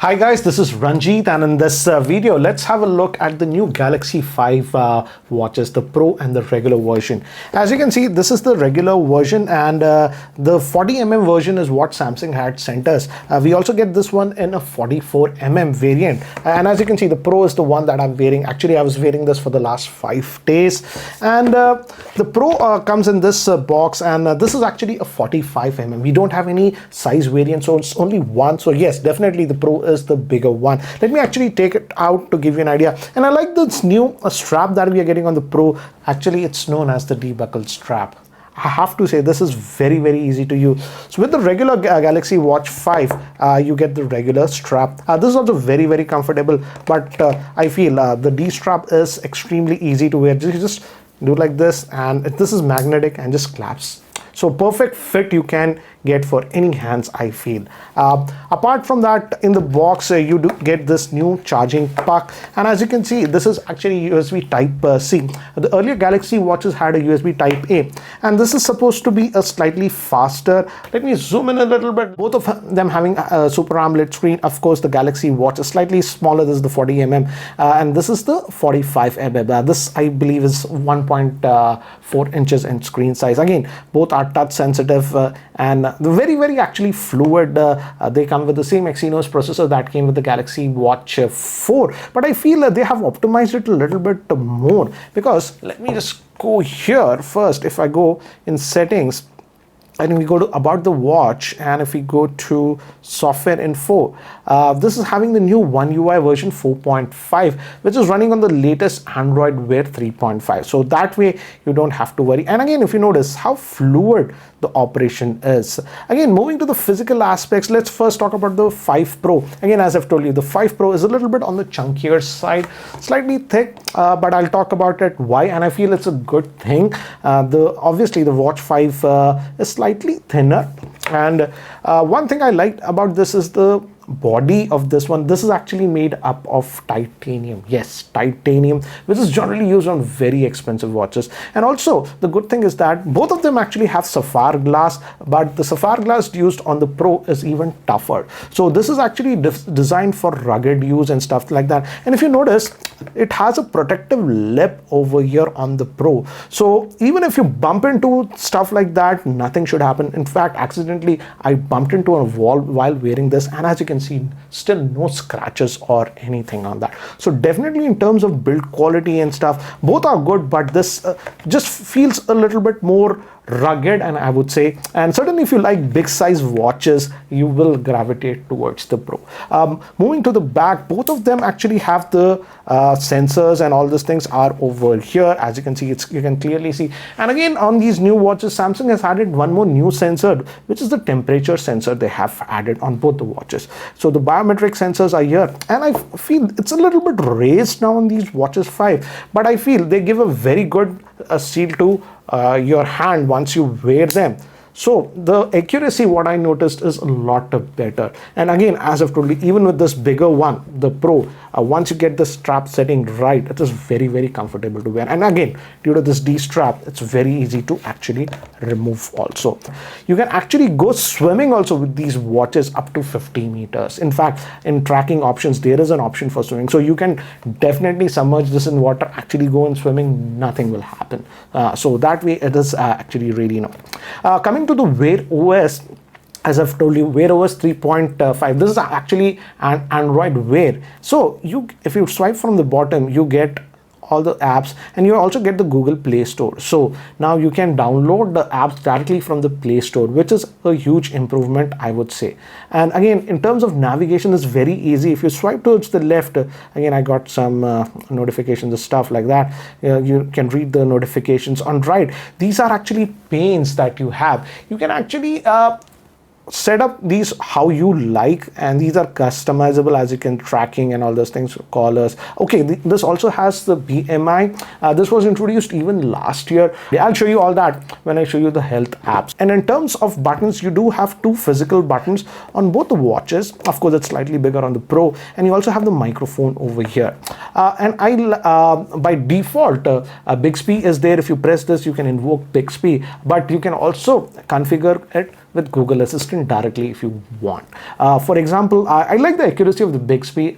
Hi guys, this is Ranjit, and in this video let's have a look at the new Galaxy 5 watches, the Pro and the regular version. As you can see, this is the regular version, and the 40mm version is what Samsung had sent us. We also get this one in a 44mm variant, and as you can see, the Pro is the one that I'm wearing. Actually, I was wearing this for the last 5 days, and the Pro comes in this box, and this is actually a 45mm. We don't have any size variant, so it's only one. So yes, definitely the Pro is the bigger one. Let me actually take it out to give you an idea. And I like this new strap that we are getting on the Pro. Actually, it's known as the debuckle strap. I have to say, this is very easy to use. So with the regular Galaxy Watch 5, you get the regular strap. This is also very comfortable, but I feel the D strap is extremely easy to wear. You just do like this, and this is magnetic and just clasps. So perfect fit you can get for any hands, I feel. Apart from that, in the box you do get this new charging puck, and as you can see, this is actually USB type C. The earlier Galaxy watches had a USB type A, and this is supposed to be a slightly faster. Let me zoom in a little bit. Both of them having a Super AMOLED screen. Of course, the Galaxy Watch is slightly smaller. This is the 40mm, and this is the 45mm. This, I believe, is 1.4 inches in screen size. Again, both are touch sensitive, and very actually fluid. They come with the same Exynos processor that came with the Galaxy Watch 4, but I feel that they have optimized it a little bit more, because let me just go here first. If I go in settings and we go to about the watch, and if we go to software info, this is having the new One UI version 4.5, which is running on the latest Android Wear 3.5. So that way you don't have to worry. And again, if you notice how fluid the operation is. Again, moving to the physical aspects, let's first talk about the 5 Pro. Again, as I've told you, the 5 Pro is a little bit on the chunkier side, slightly thick, but I'll talk about it why, and I feel it's a good thing. Obviously the Watch 5 is slightly thinner, and one thing I liked about this is the body of this one. This is actually made up of titanium. Yes, titanium, which is generally used on very expensive watches. And also the good thing is that both of them actually have sapphire glass, but the sapphire glass used on the Pro is even tougher. So this is actually designed for rugged use and stuff like that. And if you notice, it has a protective lip over here on the Pro, so even if you bump into stuff like that, nothing should happen. In fact, accidentally I bumped into a wall while wearing this, and as you can see, still no scratches or anything on that. So definitely in terms of build quality and stuff, both are good, but this just feels a little bit more rugged, and I would say, and certainly if you like big size watches, you will gravitate towards the Pro. Moving to the back, both of them actually have the sensors, and all these things are over here. As you can see, you can clearly see. And again, on these new watches, Samsung has added one more new sensor, which is the temperature sensor they have added on both the watches. So the biometric sensors are here, and I feel it's a little bit raised now on these watches 5, but I feel they give a very good seal to your hand once you wear them. So the accuracy, what I noticed, is a lot better. And again, as I've told you, even with this bigger one, the Pro, once you get the strap setting right, it is very comfortable to wear. And again, due to this D strap, it's very easy to actually remove also. You can actually go swimming also with these watches up to 50 meters. In fact, in tracking options, there is an option for swimming. So you can definitely submerge this in water, actually go in swimming, nothing will happen. So that way it is actually really nice. Coming to the Wear OS, as I've told you, Wear OS 3.5. This is actually an Android Wear. So if you swipe from the bottom, you get all the apps, and you also get the Google Play Store. So now you can download the apps directly from the Play Store, which is a huge improvement, I would say. And again, in terms of navigation, it's very easy. If you swipe towards the left, again, I got some notifications and stuff like that. You can read the notifications. On right, these are actually panes that you have. You can actually set up these how you like, and these are customizable, as you can tracking and all those things, callers. Okay, this also has the BMI. This was introduced even last year. I'll show you all that when I show you the health apps. And in terms of buttons, you do have 2 physical buttons on both the watches. Of course, it's slightly bigger on the Pro, and you also have the microphone over here. And by default, Bixby is there. If you press this, you can invoke Bixby, but you can also configure it with Google Assistant directly if you want. For example, I like the accuracy of the Bixby.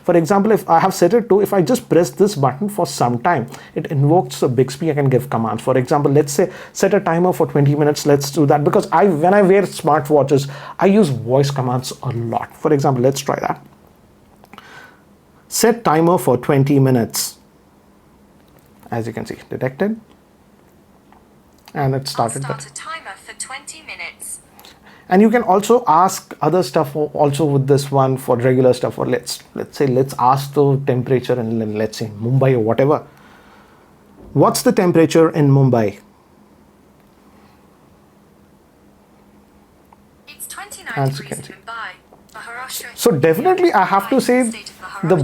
For example, if I have set it to, if I just press this button for some time, it invokes the Bixby. I can give commands. For example, let's say set a timer for 20 minutes. Let's do that, because when I wear smartwatches, I use voice commands a lot. For example, let's try that. Set timer for 20 minutes. As you can see, detected. And it started. Start a timer for 20 minutes. And you can also ask other stuff also with this one for regular stuff. Or let's ask the temperature in, let's say, Mumbai or whatever. What's the temperature in Mumbai? It's 29 degrees in Mumbai. So definitely I have to say the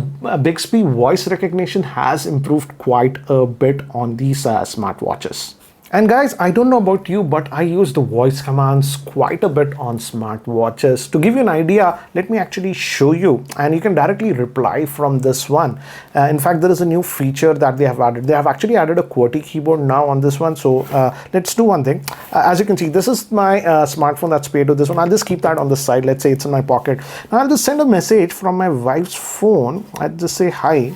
Bixby voice recognition has improved quite a bit on these smartwatches. And guys, I don't know about you, but I use the voice commands quite a bit on smartwatches. To give you an idea, let me actually show you, and you can directly reply from this one. In fact, there is a new feature that they have added. They have actually added a QWERTY keyboard now on this one. So let's do one thing. As you can see, this is my smartphone that's paired to this one. I'll just keep that on the side. Let's say it's in my pocket. Now I'll just send a message from my wife's phone. I'll just say hi.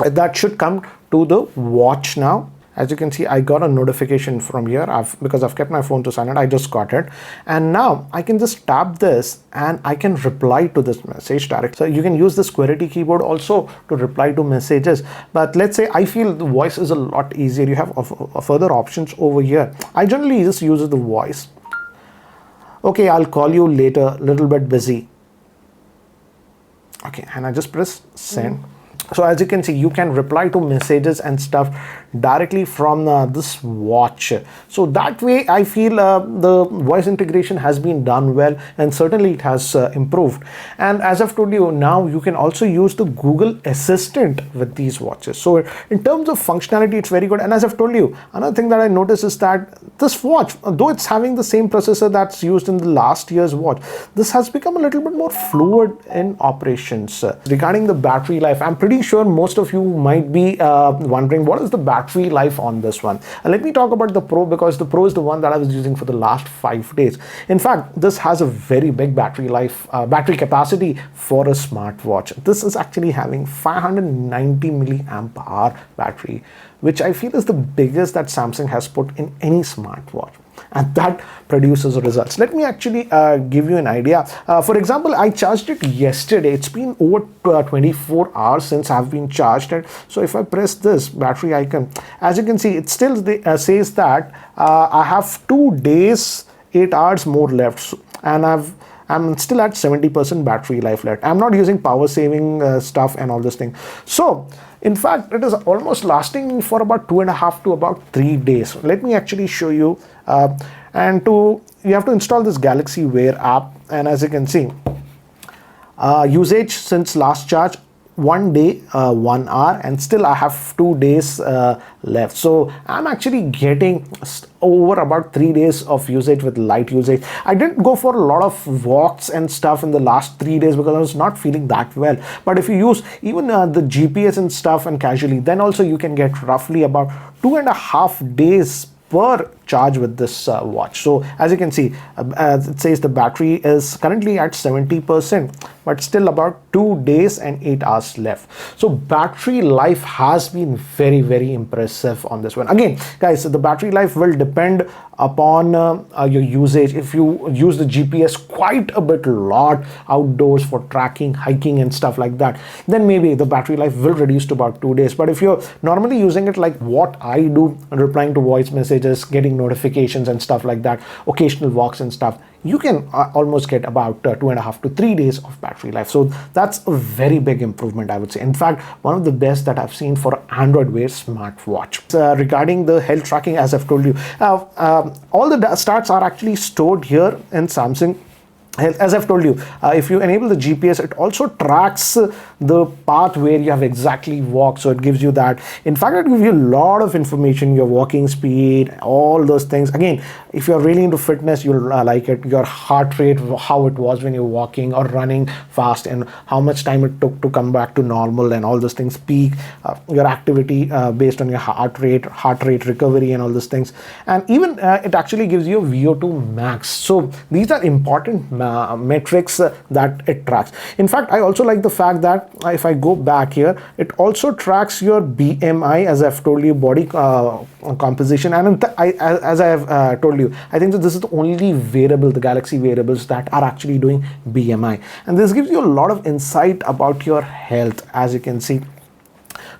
That should come to the watch now. As you can see, I got a notification from here because I've kept my phone to silent. I just got it. And now I can just tap this and I can reply to this message directly. So you can use this QWERTY keyboard also to reply to messages. But let's say I feel the voice is a lot easier. You have further options over here. I generally just use the voice. Okay, I'll call you later, little bit busy. Okay, and I just press send. So as you can see, you can reply to messages and stuff directly from this watch. So that way I feel the voice integration has been done well, and certainly it has improved. And as I've told you, now you can also use the Google Assistant with these watches. So in terms of functionality, it's very good. And as I've told you, another thing that I noticed is that this watch, though it's having the same processor that's used in the last year's watch, this has become a little bit more fluid in operations. Regarding the battery life, I'm pretty sure most of you might be wondering what is the battery life on this one. And let me talk about the Pro, because the Pro is the one that I was using for the last 5 days. In fact, this has a very big battery life, battery capacity for a smartwatch. This is actually having 590 milliamp hour battery, which I feel is the biggest that Samsung has put in any smartwatch. And that produces results. Let me actually give you an idea. For example, I charged it yesterday. It's been over 24 hours since I've been charged it. So if I press this battery icon, as you can see, it still says that I have 2 days, 8 hours more left. And I'm still at 70% battery life left. I'm not using power saving stuff and all this thing. So in fact, it is almost lasting for about 2.5 to about 3 days. Let me actually show you. You have to install this Galaxy Wear app. And as you can see, usage since last charge, 1 day, 1 hour, and still I have 2 days left. So I'm actually getting over about 3 days of usage with light usage. I didn't go for a lot of walks and stuff in the last 3 days because I was not feeling that well. But if you use even the GPS and stuff and casually, then also you can get roughly about 2.5 days per charge with this watch. So as you can see, it says the battery is currently at 70%, but still about 2 days and 8 hours left. So battery life has been very, very impressive on this one. Again, guys, the battery life will depend upon your usage. If you use the GPS quite a bit lot outdoors for tracking, hiking and stuff like that, then maybe the battery life will reduce to about 2 days. But if you're normally using it like what I do, replying to voice messages, getting notifications and stuff like that, occasional walks and stuff, you can almost get about 2.5 to 3 days of battery life. So that's a very big improvement, I would say. In fact, one of the best that I've seen for Android Wear smartwatch. Regarding the health tracking, as I've told you, all the stats are actually stored here in Samsung As I've told you, if you enable the GPS, it also tracks the path where you have exactly walked. So it gives you that. In fact, it gives you a lot of information, your walking speed, all those things. Again, if you're really into fitness, you'll like it. Your heart rate, how it was when you're walking or running fast, and how much time it took to come back to normal, and all those things. Peak, your activity based on your heart rate recovery, and all those things. And even it actually gives you a VO2 max. So these are important metrics that it tracks. In fact, I also like the fact that if I go back here, it also tracks your BMI, as I've told you, body composition. And as I have told you, I think that this is the only wearable, the Galaxy wearables, that are actually doing BMI. And this gives you a lot of insight about your health, as you can see.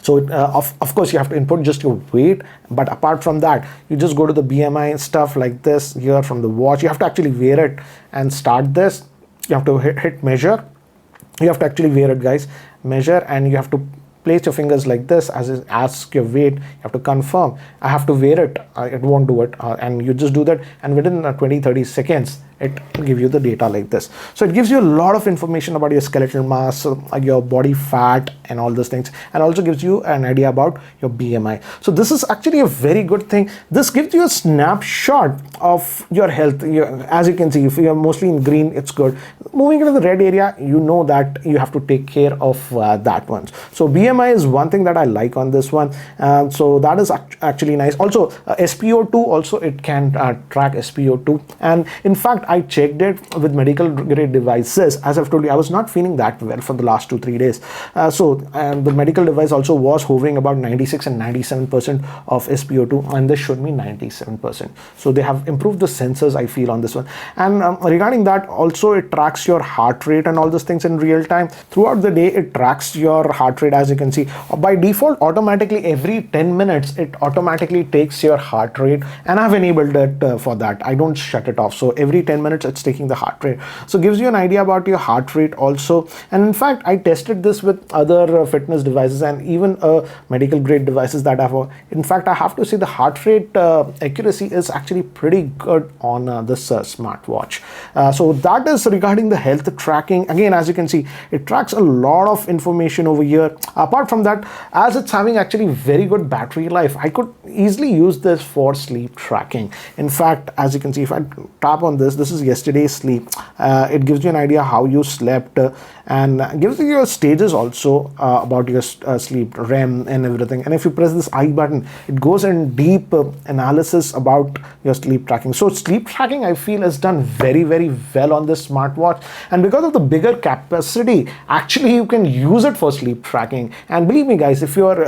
So of course you have to input just your weight, but apart from that, you just go to the BMI stuff like this here from the watch. You have to actually wear it and start this. You have to hit measure. You have to actually wear it, guys. Measure, and you have to place your fingers like this as it asks your weight. You have to confirm. I have to wear it. It won't do it, and you just do that, and within 20-30 seconds it will give you the data like this. So it gives you a lot of information about your skeletal mass, your body fat, and all those things, and also gives you an idea about your BMI. So this is actually a very good thing. This gives you a snapshot of your health. As you can see, if you're mostly in green, it's good. Moving into the red area, you know that you have to take care of that one. So BMI is one thing that I like on this one. So that is actually nice. Also SpO2, also it can track SpO2, and in fact I checked it with medical grade devices. As I've told you, I was not feeling that well for the last 2-3 days. And the medical device also was hovering about 96 and 97% of SpO2, and this showed me 97%. So they have improved the sensors, I feel, on this one. And regarding that, also it tracks your heart rate and all those things in real time. Throughout the day, it tracks your heart rate, as you can see. By default, automatically every 10 minutes, it automatically takes your heart rate, and I've enabled it for that. I don't shut it off. So every 10 minutes, it's taking the heart rate. So gives you an idea about your heart rate also. And in fact, I tested this with other fitness devices and even medical grade devices that I've. In fact, I have to say the heart rate accuracy is actually pretty good on this smartwatch. So that is regarding the health tracking. Again, as you can see, it tracks a lot of information over here. Apart from that, as it's having actually very good battery life, I could easily use this for sleep tracking. In fact, as you can see, if I tap on this, this is yesterday's sleep. It gives you an idea how you slept, and gives you your stages also about your sleep, REM and everything. And if you press this I button, it goes in deep analysis about your sleep tracking. So sleep tracking, I feel, is done very, very well on this smartwatch. And because of the bigger capacity, actually you can use it for sleep tracking. And believe me, guys, if you're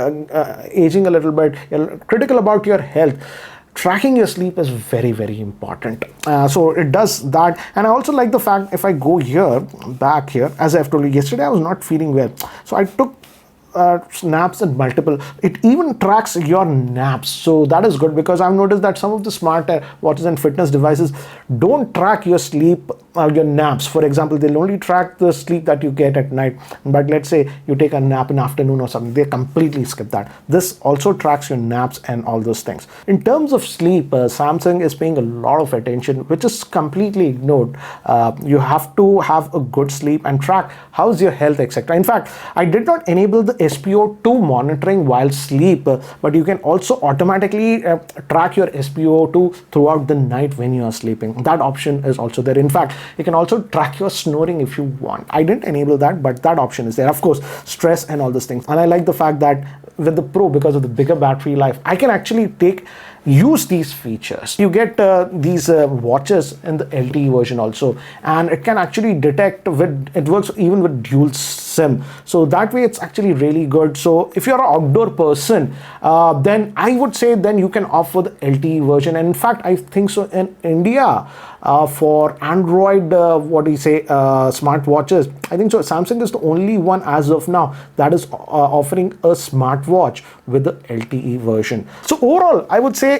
aging a little bit, you're critical about your health, tracking your sleep is very, very important. So it does that. And I also like the fact, if I go here, back here, as I've told you, yesterday I was not feeling well, so I took naps and multiple. It even tracks your naps, so that is good, because I've noticed that some of the smart watches and fitness devices don't track your sleep, your naps. For example, they'll only track the sleep that you get at night, but let's say you take a nap in the afternoon or something, they completely skip that. This also tracks your naps and all those things. In terms of sleep, Samsung is paying a lot of attention, which is completely ignored. You have to have a good sleep and track how's your health, etc. In fact, I did not enable the SpO2 monitoring while sleep, but you can also automatically track your SpO2 throughout the night when you are sleeping. That option is also there. In fact, you can also track your snoring if you want. I didn't enable that, but that option is there. Of course, stress and all those things. And I like the fact that with the Pro, because of the bigger battery life, I can actually use these features. You get these watches in the LTE version also, and it can actually detect it works even with dual SIM. So that way it's actually really good. So if you're an outdoor person, then I would say then you can opt for the LTE version. And in fact, I think so in India, for Android, smartwatches, I think so Samsung is the only one as of now that is offering a smartwatch with the LTE version. So overall, I would say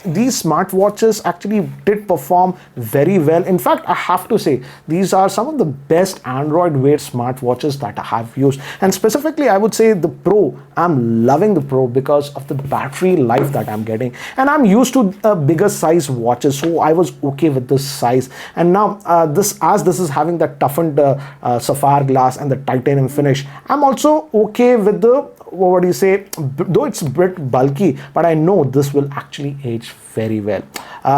these smartwatches actually did perform very well. In fact, I have to say these are some of the best Android wear smartwatches that that I have used. And specifically, I would say the Pro. I'm loving the Pro because of the battery life that I'm getting. And I'm used to bigger size watches, so I was okay with this size. And now this is having that toughened sapphire glass and the titanium finish, I'm also okay with the, what do you say, though it's a bit bulky, but I know this will actually age very well.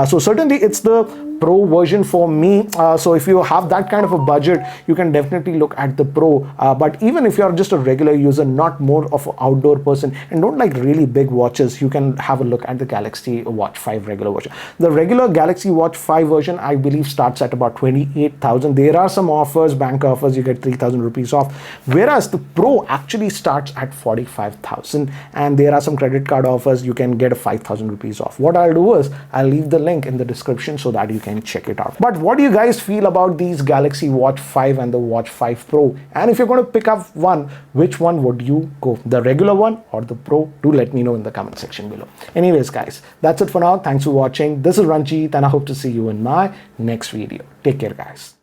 So certainly it's the Pro version for me. So if you have that kind of a budget, you can definitely look at the Pro. But even if you're just a regular user, not more of an outdoor person, and don't like really big watches, you can have a look at the Galaxy Watch 5 regular version. The regular Galaxy Watch 5 version, I believe, starts at about 28,000. There are some offers, bank offers, you get 3,000 rupees off. Whereas the Pro actually starts at 45,000, and there are some credit card offers. You can get a 5,000 rupees off. What I'll do is I'll leave the link in the description so that you can check it out. But what do you guys feel about these Galaxy Watch 5 and the Watch 5 Pro? And if you're going to pick up one, which one would you go? The regular one or the Pro? Do let me know in the comment section below. Anyways, guys, that's it for now. Thanks for watching. This is Ranjit, and I hope to see you in my next video. Take care, guys.